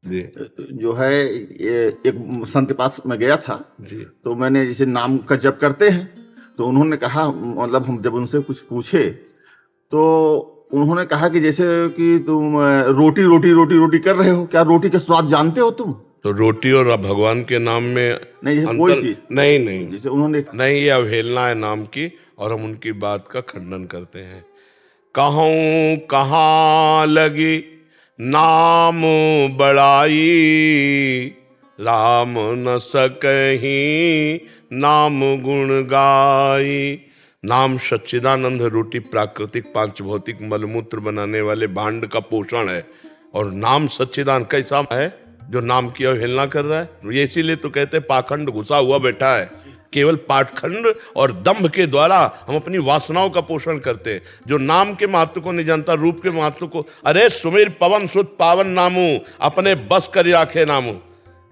जी जो है एक संत के पास मैं गया था। जी तो मैंने जैसे नाम का जप करते हैं, तो उन्होंने कहा, मतलब हम जब उनसे कुछ पूछे तो उन्होंने कहा कि जैसे कि तुम रोटी रोटी रोटी रोटी कर रहे हो, क्या रोटी का स्वाद जानते हो तुम? तो रोटी और भगवान के नाम में नहीं, जैसे कोई अंतर चीज, नहीं नहीं जैसे उन्होंने, नहीं, ये अवहेलना है नाम की, और हम उनकी बात का खंडन करते हैं। कहूँ कहाँ लगी नाम बड़ाई, राम न सकहीं नाम गुण गाई। नाम सच्चिदानंद रोटी, प्राकृतिक पांच भौतिक मलमूत्र बनाने वाले भांड का पोषण है, और नाम सच्चिदानंद कैसा है जो नाम की अवहेलना कर रहा है। ये इसीलिए तो कहते हैं पाखंड घुसा हुआ बैठा है। केवल पाखंड और दंभ के द्वारा हम अपनी वासनाओं का पोषण करते हैं। जो नाम के महत्व को नहीं जानता, रूप के महत्व को, अरे सुमिर पवन सुत पावन नामू, अपने बस कर राखे नामू।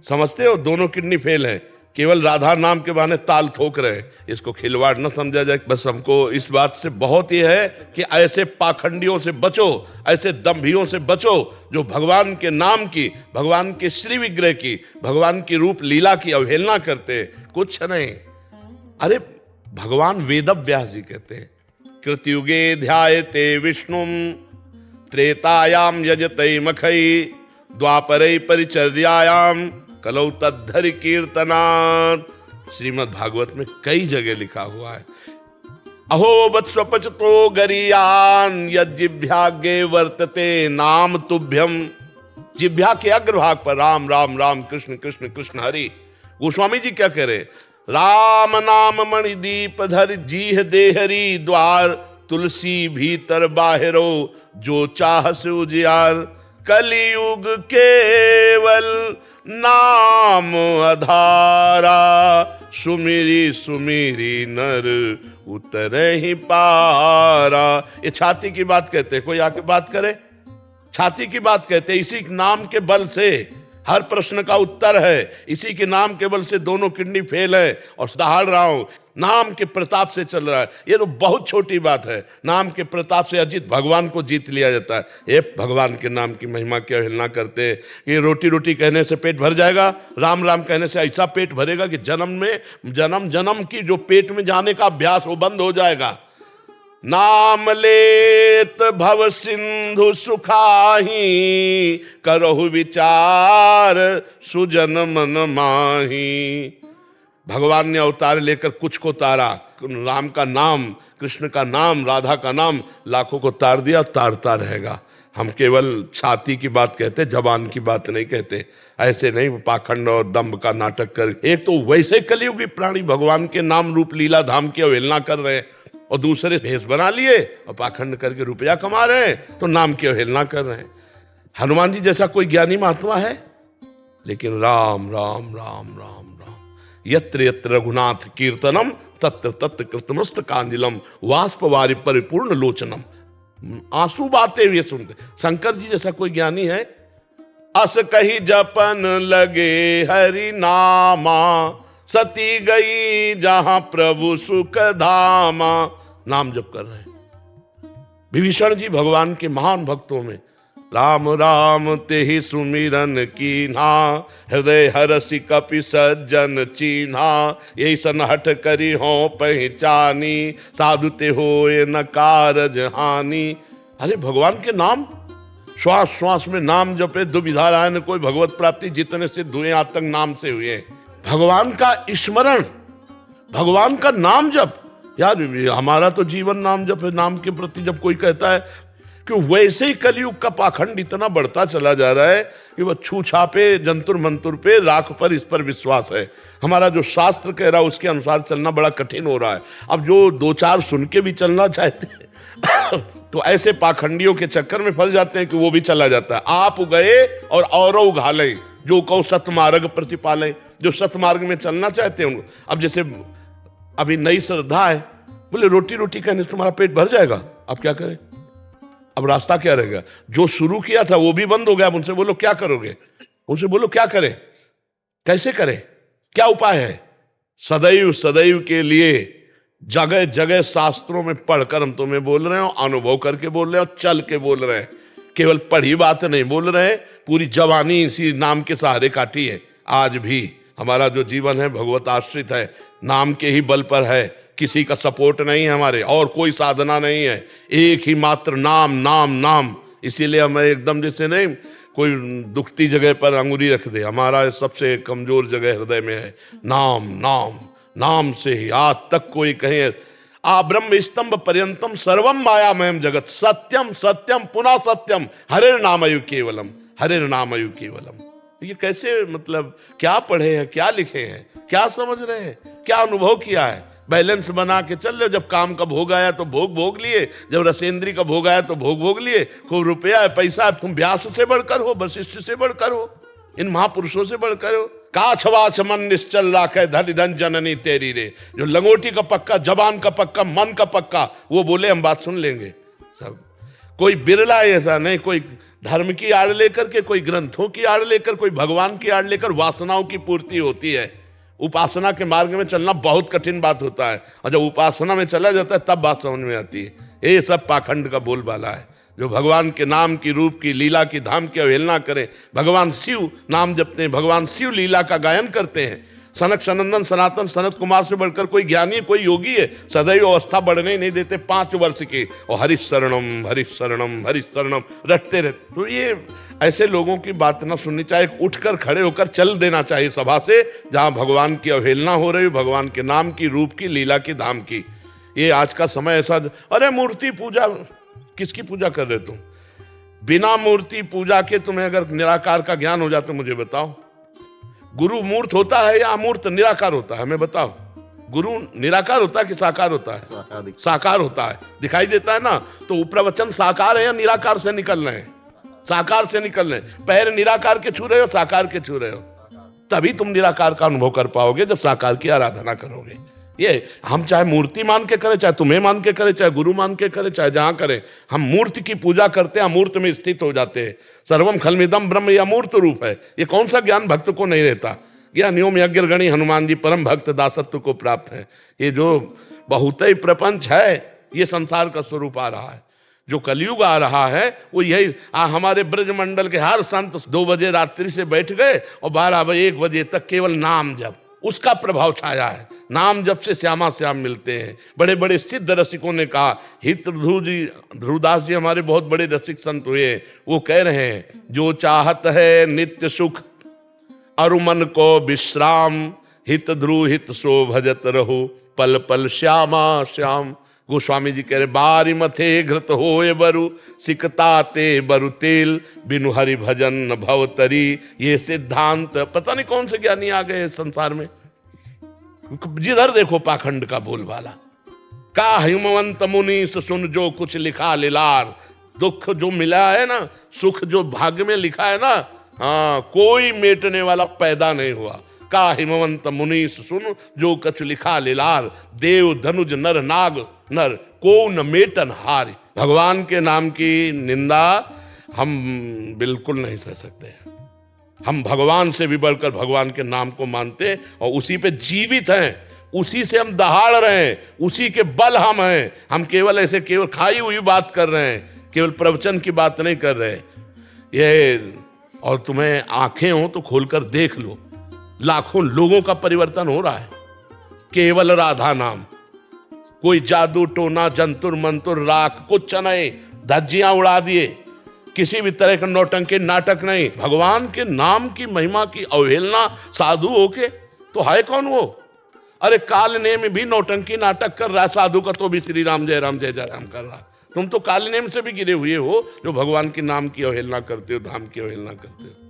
समझते हो, दोनों किडनी फेल है, केवल राधा नाम के बहाने ताल ठोक रहे हैं। इसको खिलवाड़ न समझा जाए। बस हमको इस बात से बहुत ही है कि ऐसे पाखंडियों से बचो, ऐसे दंभियों से बचो जो भगवान के नाम की, भगवान के श्री विग्रह की, भगवान की रूप लीला की अवहेलना करते। कुछ नहीं, अरे भगवान वेद व्यास जी कहते हैं, कृतयुगे ध्यायते विष्णुम, त्रेतायाम यजते मखई, द्वापरे परिचर्यायाम, कलौ तद्धरि कीर्तनात्। श्रीमद् भागवत में कई जगह लिखा हुआ है। अहो वत्स्वपचतो गरीयान यज्जिभ्यागे वर्तते नाम तुभ्यम। जिभ्या के अग्रभाग पर राम राम राम, कृष्ण कृष्ण कृष्ण हरि। गोस्वामी जी क्या कह रहे, राम नाम मणिदीप धर, जीह देहरी द्वार, तुलसी भीतर बाहिरो, जो चाह से उजियार। कलियुग केवल नाम अधारा, सुमिरी सुमिरी नर उतरे ही पारा। ये छाती की बात कहते, कोई आके बात करे, छाती की बात कहते। इसी नाम के बल से हर प्रश्न का उत्तर है, इसी के नाम के बल से दोनों किडनी फेल है और दहाड़ रहा हूं, नाम के प्रताप से चल रहा है। ये तो बहुत छोटी बात है, नाम के प्रताप से अजित भगवान को जीत लिया जाता है। ये भगवान के नाम की महिमा की अवहेलना करते हैं। ये रोटी रोटी कहने से पेट भर जाएगा, राम राम कहने से ऐसा पेट भरेगा कि जन्म जन्म की जो पेट में जाने का अभ्यास वो बंद हो जाएगा। नाम लेत भव सिंधु सुखाही, करहु विचार सुजन मन माही। भगवान ने अवतार लेकर कुछ को तारा, राम का नाम, कृष्ण का नाम, राधा का नाम, लाखों को तार दिया, तारता रहेगा। हम केवल छाती की बात कहते, जबान की बात नहीं कहते। ऐसे नहीं पाखंड और दंभ का नाटक कर। एक तो वैसे कलियुगी प्राणी भगवान के नाम रूप लीला धाम की अवहेलना कर रहे हैं, और दूसरे भेष बना लिए और पाखंड करके रुपया कमा रहे हैं, तो नाम की अवहेलना कर रहे हैं। हनुमान जी जैसा कोई ज्ञानी महात्मा है, लेकिन राम राम राम राम राम, यत्र यत्र रघुनाथ कीर्तनम, तत्र तत्र कृतमस्त कांजिलम, वाष्पवारि परिपूर्ण लोचनम। आंसू बहाते हुए सुनते। शंकर जी जैसा कोई ज्ञानी है, अस कही जपन लगे हरि नामा, सती गई जहां प्रभु सुख धामा। नाम जप कर रहे हैं। विभीषण जी भगवान के महान भक्तों में, राम राम तेहि सुमिरन कीन्हा, हृदय हरसि कपि सज्जन चीन्हा। यही सन हठ करी हो पहचानी, साधु ते होए न कारज हानि। अरे भगवान के नाम, श्वास श्वास में नाम जपे, दुविधा राय न कोई भगवत प्राप्ति, जितने सिद्ध हुए आज तक नाम से हुए। भगवान का स्मरण, भगवान का नाम जप। यार हमारा तो जीवन नाम जप है। नाम के प्रति जब कोई कहता है कि वैसे ही कलयुग का पाखंड इतना बढ़ता चला जा रहा है कि वह छूछा पे, जंतुर मंतुर पे, राख पर, इस पर विश्वास है। हमारा जो शास्त्र कह रहा है उसके अनुसार चलना बड़ा कठिन हो रहा है। अब जो दो चार सुन के भी चलना चाहते हैं तो ऐसे पाखंडियों के चक्कर में फंस जाते हैं कि वो भी चला जाता है। आप गए और औरों उघाले, जो कहो सतमार्ग प्रतिपाले। जो सतमार्ग में चलना चाहते हैं उनको, अब जैसे अभी नई श्रद्धा है, बोले रोटी रोटी कहने से तुम्हारा पेट भर जाएगा, अब क्या करें? अब रास्ता क्या रहेगा? जो शुरू किया था वो भी बंद हो गया। अब उनसे बोलो क्या करोगे, उनसे बोलो क्या करें, कैसे करें, क्या उपाय है? सदैव सदैव के लिए जगह जगह शास्त्रों में पढ़कर हम तुम्हें बोल रहे हो, अनुभव करके बोल रहे हो, चल के बोल रहे हैं। केवल पढ़ी बात नहीं बोल रहे हैं, पूरी जवानी इसी नाम के सहारे काटी है। आज भी हमारा जो जीवन है भगवत आश्रित है, नाम के ही बल पर है, किसी का सपोर्ट नहीं है हमारे, और कोई साधना नहीं है, एक ही मात्र नाम नाम नाम। इसीलिए हमें एकदम जैसे नहीं कोई दुखती जगह पर अंगुली रख दे, हमारा सबसे कमजोर जगह हृदय में है। नाम नाम नाम से ही आज तक कोई कहे आ ब्रह्म स्तंभ पर्यंतम सर्वम मायामयम जगत सत्यम सत्यम पुनः सत्यम हरिर नामयु केवलम, हरिर नामयु केवलम। ये कैसे, मतलब क्या पढ़े हैं, क्या लिखे हैं, क्या समझ रहे हैं, क्या अनुभव किया है? बैलेंस बना के चल रहे हो। जब काम का भोग आया तो भोग भोग लिए, जब रसेंद्री का भोग आया तो भोग भोग लिए। खूब रुपया है, पैसा है, तुम व्यास से बढ़कर हो, वशिष्ठ से बढ़कर हो, इन महापुरुषों से बढ़कर हो। काछ वाछ मन निश्चल राखे धन धन जननी तेरी रे। जो लंगोटी का पक्का, जबान का पक्का, मन का पक्का, वो बोले हम बात सुन लेंगे सब। कोई बिरला ऐसा नहीं, कोई धर्म की आड़ लेकर के, कोई ग्रंथों की आड़ लेकर, कोई भगवान की आड़ लेकर वासनाओं की पूर्ति होती है। उपासना के मार्ग में चलना बहुत कठिन बात होता है, और जब उपासना में चला जाता है तब बात समझ में आती है। ये सब पाखंड का बोलबाला है। जो भगवान के नाम की, रूप की, लीला की, धाम की अवहेलना करें। भगवान शिव नाम जपते हैं, भगवान शिव लीला का गायन करते हैं। सनक सनंदन सनातन सनत कुमार से बढ़कर कोई ज्ञानी, कोई योगी है, सदैव अवस्था बढ़ने ही नहीं देते 5 वर्ष के, और हरिशरणम हरिशरणम हरिशरणम रटते रहते। तो ये ऐसे लोगों की बात ना सुननी चाहिए, उठकर खड़े होकर चल देना चाहिए सभा से, जहां भगवान की अवहेलना हो रही हो, भगवान के नाम की, रूप की, लीला की, धाम की। ये आज का समय ऐसा, अरे मूर्ति पूजा, किसकी पूजा कर रहे तुम? बिना मूर्ति पूजा के तुम्हें अगर निराकार का ज्ञान हो जाता, मुझे बताओ। गुरु मूर्त होता है या अमूर्त, निराकार होता है? हमें बताओ। गुरु निराकार होता है कि साकार होता है? साकार होता है, दिखाई देता है ना। तो प्रवचन साकार है या निराकार से निकल रहे हैं? साकार से निकल रहे हैं। पैर निराकार के छू रहे हो, साकार के छू रहे हो, तभी तुम निराकार का अनुभव कर पाओगे, जब साकार की आराधना करोगे। ये हम चाहे मूर्ति मान के करें, चाहे तुम्हें मान के करें, चाहे गुरु मान के करें, चाहे जहां करें, हम मूर्ति की पूजा करते हैं, अमूर्त में स्थित हो जाते हैं। सर्वम खलमिदम ब्रह्म, यह अमूर्त रूप है। ये कौन सा ज्ञान भक्त को नहीं रहता? यह नियम यज्ञगणी हनुमान जी परम भक्त दासत्व को प्राप्त है। ये जो बहुत ही प्रपंच है, ये संसार का स्वरूप आ रहा है। जो कलयुग आ रहा है वो यही। हमारे ब्रजमंडल के हर संत 2 बजे रात्रि से बैठ गए और 12 बजे 1 बजे तक केवल नाम जप, उसका प्रभाव छाया है। नाम जप से श्यामा श्याम मिलते हैं। बड़े बड़े सिद्ध रसिकों ने कहा, हित ध्रुवदास जी हमारे बहुत बड़े रसिक संत हुए, वो कह रहे हैं, जो चाहत है नित्य सुख अरु मन को विश्राम, हित ध्रुव हित सो भजत रहो, पल पल श्यामा श्याम। गोस्वामी जी कह रहे, बारी मथे घृत होए बरु, सिकताते बरु तेल, बिनु हरि भजन न भवतरी। ये सिद्धांत पता नहीं कौन से ज्ञानी आ गए संसार में। जिधर देखो पाखंड का बोलबाला। का हिमवंत मुनि सुन जो कुछ लिखा लीलार। दुख जो मिला है ना, सुख जो भाग्य में लिखा है ना, हाँ, कोई मेटने वाला पैदा नहीं हुआ। का हिमवंत मुनि सुन जो कुछ लिखा लीलार, देव धनुज नर नाग नर को न मेटन हारी। भगवान के नाम की निंदा हम बिल्कुल नहीं सह सकते। हम भगवान से भी बढ़कर भगवान के नाम को मानते और उसी पे जीवित हैं, उसी से हम दहाड़ रहे हैं, उसी के बल हम हैं। हम केवल ऐसे केवल खाई हुई बात कर रहे हैं, केवल प्रवचन की बात नहीं कर रहे। ये, और तुम्हें आंखें हो तो खोलकर देख लो, लाखों लोगों का परिवर्तन हो रहा है केवल राधा नाम। कोई जादू टोना जंतुर मंतुर राख कुछ नहीं, धज्जियां उड़ा दिए, किसी भी तरह का नौटंकी नाटक नहीं। भगवान के नाम की महिमा की अवहेलना साधु होके तो है कौन वो? अरे काल में भी नौटंकी नाटक कर रहा है साधु का, तो भी श्री राम जय राम कर रहा। तुम तो काल नेम से भी गिरे हुए हो, जो भगवान के नाम की अवहेलना करते हो, धाम की अवहेलना करते हो।